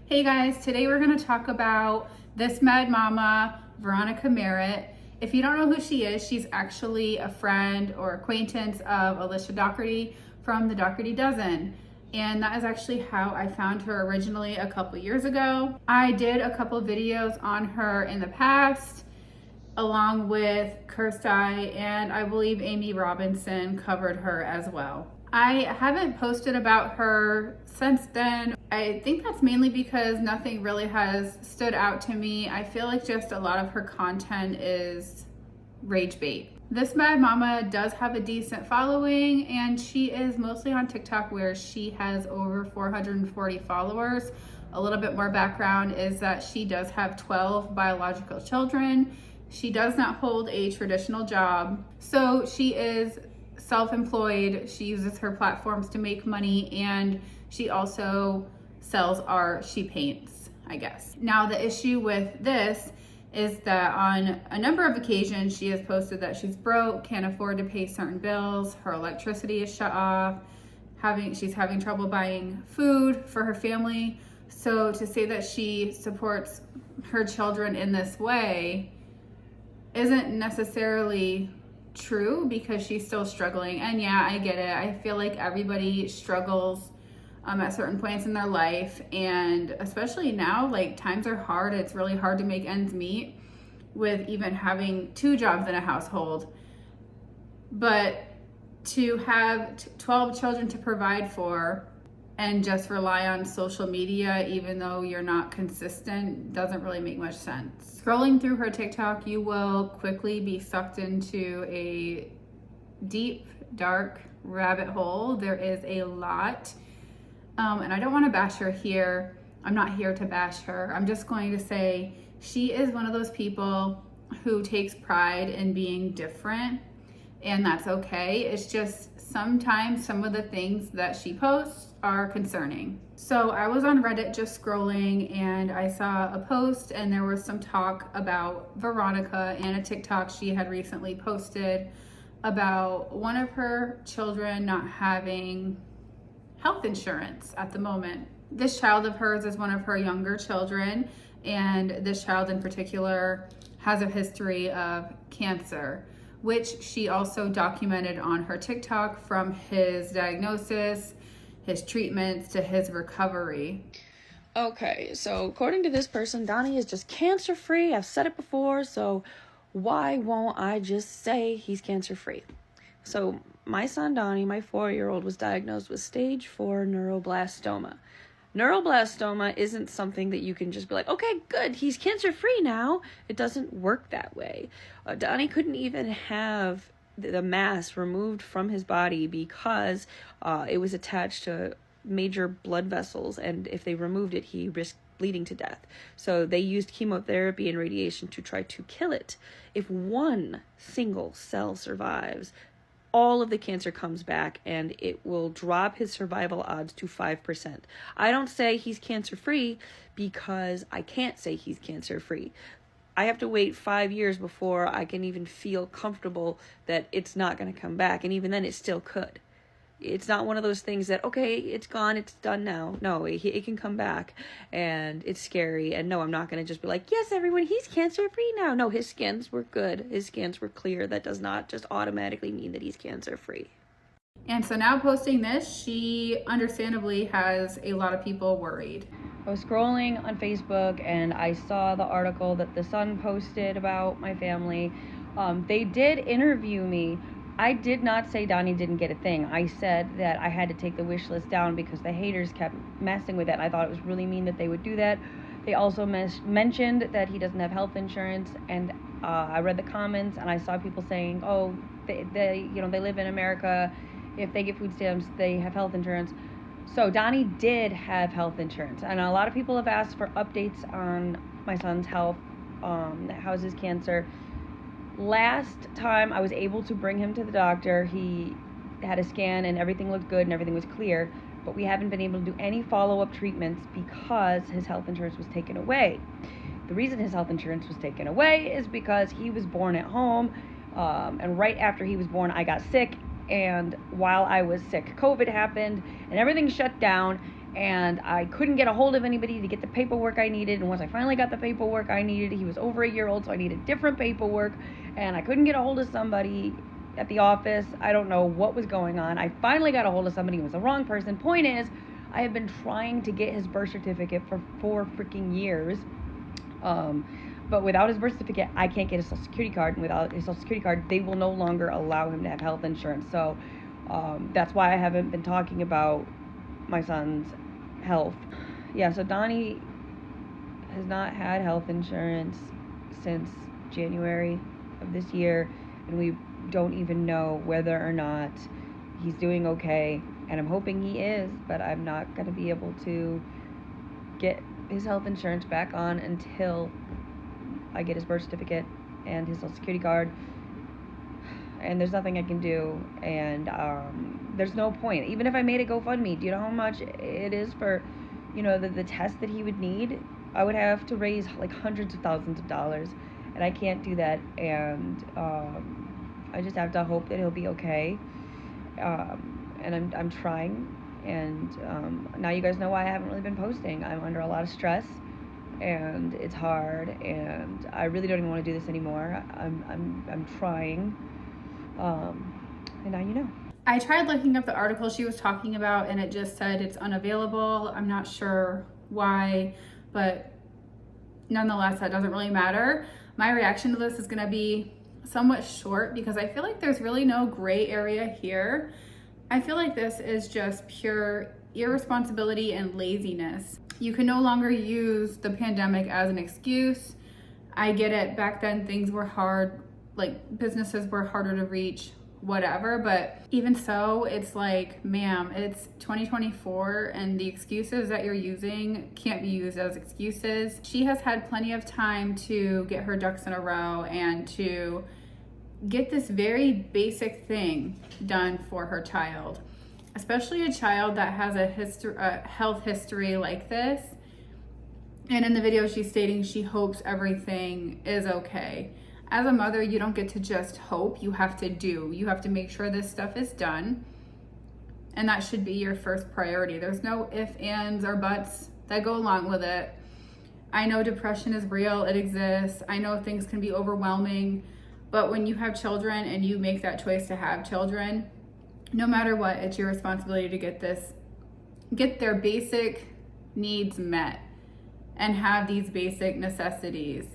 Hey guys, today we're going to talk about ThisMadMama, Veronica Merritt. If you don't know who she is, she's actually a friend or acquaintance of Alicia Doherty from the Doherty Dozen. And that is actually how I found her originally a couple years ago. I did a couple videos on her in the past, along with Kirsty, and I believe Amy Robinson covered her as well. I haven't posted about her since then. I think that's mainly because nothing really has stood out to me. I feel like just a lot of her content is rage bait. ThisMadMama does have a decent following, and she is mostly on TikTok, where she has over 440 followers. A little bit more background is that she does have 12 biological children. She does not hold a traditional job, so she is self-employed. She uses her platforms to make money, and she also sells art. She paints, I guess. Now, the issue with this is that on a number of occasions she has posted that she's broke, can't afford to pay certain bills, her electricity is shut off, she's having trouble buying food for her family. So to say that she supports her children in this way isn't necessarily true, because she's still struggling. And yeah, I get it. I feel like everybody struggles at certain points in their life, and especially now, like, times are hard. It's really hard to make ends meet with even having 2 jobs in a household. But to have 12 children to provide for and just rely on social media, even though you're not consistent, doesn't really make much sense. Scrolling through her TikTok, you will quickly be sucked into a deep, dark rabbit hole. There is a lot. And I don't want to bash her here. I'm not here to bash her. I'm just going to say she is one of those people who takes pride in being different, and that's okay. It's just sometimes some of the things that she posts are concerning. So I was on Reddit just scrolling, and I saw a post, and there was some talk about Veronica and a TikTok she had recently posted about one of her children not having health insurance at the moment. This child of hers is one of her younger children, and this child in particular has a history of cancer, which she also documented on her TikTok, from his diagnosis, his treatments, to his recovery. Okay, so according to this person, Donnie is just cancer-free. I've said it before, so why won't I just say he's cancer-free? So my son Donnie, my 4-year-old, was diagnosed with stage 4 neuroblastoma. Neuroblastoma isn't something that you can just be like, okay, good, he's cancer-free now. It doesn't work that way. Donnie couldn't even have the mass removed from his body because it was attached to major blood vessels, and if they removed it, he risked bleeding to death. So they used chemotherapy and radiation to try to kill it. If one single cell survives, all of the cancer comes back, and it will drop his survival odds to 5%. I don't say he's cancer-free because I can't say he's cancer-free. I have to wait 5 years before I can even feel comfortable that it's not going to come back. And even then, it still could. It's not one of those things that, okay, it's gone, it's done now. No, it can come back, and it's scary. And no, I'm not going to just be like, yes, everyone, he's cancer-free now. No, his scans were good. His scans were clear. That does not just automatically mean that he's cancer-free. And so now, posting this, she understandably has a lot of people worried. I was scrolling on Facebook, and I saw the article that The Sun posted about my family. They did interview me. I did not say Donnie didn't get a thing. I said that I had to take the wish list down because the haters kept messing with it, and I thought it was really mean that they would do that. They also mentioned that he doesn't have health insurance, and I read the comments, and I saw people saying, oh, they live in America. If they get food stamps, they have health insurance. So Donnie did have health insurance, and a lot of people have asked for updates on my son's health, how's his cancer. Last time I was able to bring him to the doctor, he had a scan and everything looked good and everything was clear, but we haven't been able to do any follow-up treatments because his health insurance was taken away. The reason his health insurance was taken away is because he was born at home, and right after he was born, I got sick, and while I was sick, COVID happened, and everything shut down, and I couldn't get a hold of anybody to get the paperwork I needed. And once I finally got the paperwork I needed, he was over a year old, so I needed different paperwork, and I couldn't get a hold of somebody at the office. I don't know what was going on. I finally got a hold of somebody. It was the wrong person. Point is, I have been trying to get his birth certificate for 4 freaking years. But without his birth certificate, I can't get his social security card. And without his social security card, they will no longer allow him to have health insurance. So that's why I haven't been talking about my son's health. Yeah, so Donnie has not had health insurance since January of this year, and we don't even know whether or not he's doing okay, and I'm hoping he is, but I'm not going to be able to get his health insurance back on until I get his birth certificate and his social security card, and there's nothing I can do, and there's no point. Even if I made a GoFundMe, do you know how much it is for, the test that he would need? I would have to raise like hundreds of thousands of dollars, and I can't do that, and I just have to hope that he'll be okay, and I'm trying, and now you guys know why I haven't really been posting. I'm under a lot of stress, and it's hard, and I really don't even want to do this anymore. I'm trying, and now you know. I tried looking up the article she was talking about, and it just said it's unavailable. I'm not sure why, but nonetheless, that doesn't really matter. My reaction to this is going to be somewhat short because I feel like there's really no gray area here. I feel like this is just pure irresponsibility and laziness. You can no longer use the pandemic as an excuse. I get it. Back then, things were hard. Like, businesses were harder to reach, whatever. But even so, it's like, ma'am, it's 2024, and the excuses that you're using can't be used as excuses. She has had plenty of time to get her ducks in a row and to get this very basic thing done for her child, especially a child that has a health history like this. And in the video, she's stating she hopes everything is okay. As a mother, you don't get to just hope. You have to do. You have to make sure this stuff is done. And that should be your first priority. There's no ifs, ands, or buts that go along with it. I know depression is real. It exists. I know things can be overwhelming. But when you have children and you make that choice to have children, no matter what, it's your responsibility to get their basic needs met and have these basic necessities.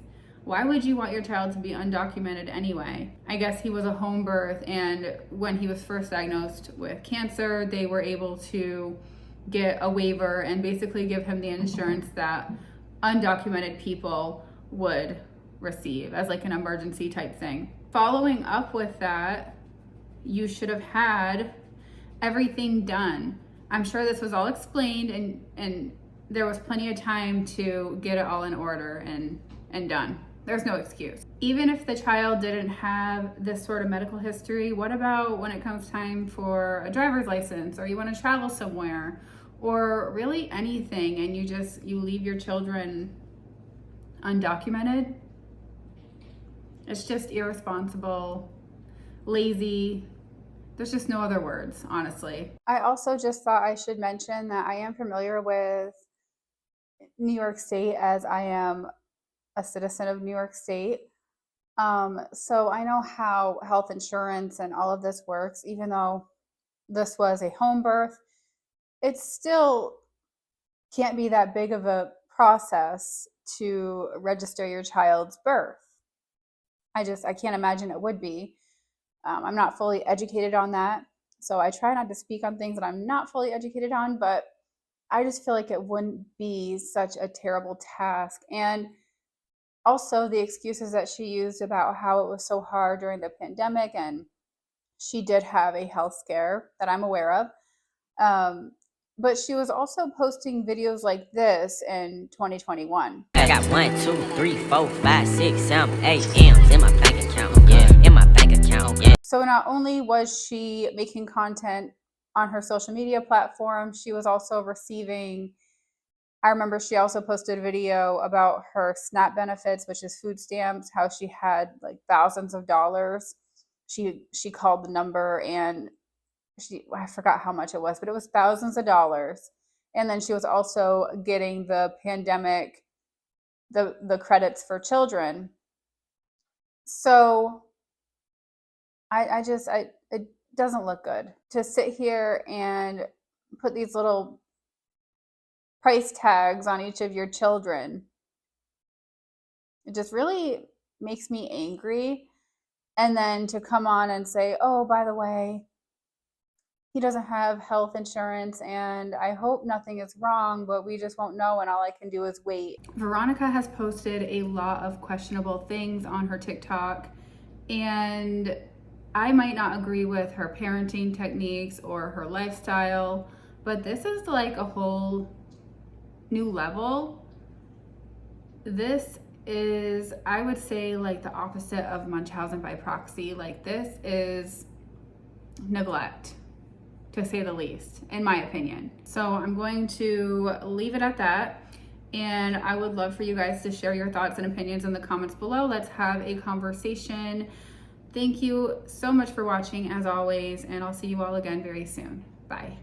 Why would you want your child to be undocumented anyway? I guess he was a home birth, and when he was first diagnosed with cancer, they were able to get a waiver and basically give him the insurance that undocumented people would receive as like an emergency type thing. Following up with that, you should have had everything done. I'm sure this was all explained, and there was plenty of time to get it all in order and done. There's no excuse. Even if the child didn't have this sort of medical history, what about when it comes time for a driver's license, or you want to travel somewhere, or really anything, and you leave your children undocumented? It's just irresponsible, lazy. There's just no other words, honestly. I also just thought I should mention that I am familiar with New York State, as I am a citizen of New York State. So I know how health insurance and all of this works. Even though this was a home birth, it still can't be that big of a process to register your child's birth. I can't imagine it would be. I'm not fully educated on that, so I try not to speak on things that I'm not fully educated on, but I just feel like it wouldn't be such a terrible task. And also the excuses that she used about how it was so hard during the pandemic, and she did have a health scare that I'm aware of. But she was also posting videos like this in 2021. I got 1, 2, 3, 4, 5, 6, 7, 8 M's in my bank account. Yeah, in my bank account. Yeah. So not only was she making content on her social media platform, she was also receiving, I remember she also posted a video about her SNAP benefits, which is food stamps, how she had like thousands of dollars. She called the number, and I forgot how much it was, but it was thousands of dollars. And then she was also getting the pandemic, the credits for children. So it doesn't look good to sit here and put these little price tags on each of your children. It just really makes me angry. And then to come on and say, oh, by the way, he doesn't have health insurance and I hope nothing is wrong, but we just won't know and all I can do is wait. Veronica has posted a lot of questionable things on her TikTok, and I might not agree with her parenting techniques or her lifestyle, but this is like a whole new level. This is, I would say, like the opposite of Munchausen by proxy. Like, this is neglect, to say the least, in my opinion. So I'm going to leave it at that. And I would love for you guys to share your thoughts and opinions in the comments below. Let's have a conversation. Thank you so much for watching, as always, and I'll see you all again very soon. Bye.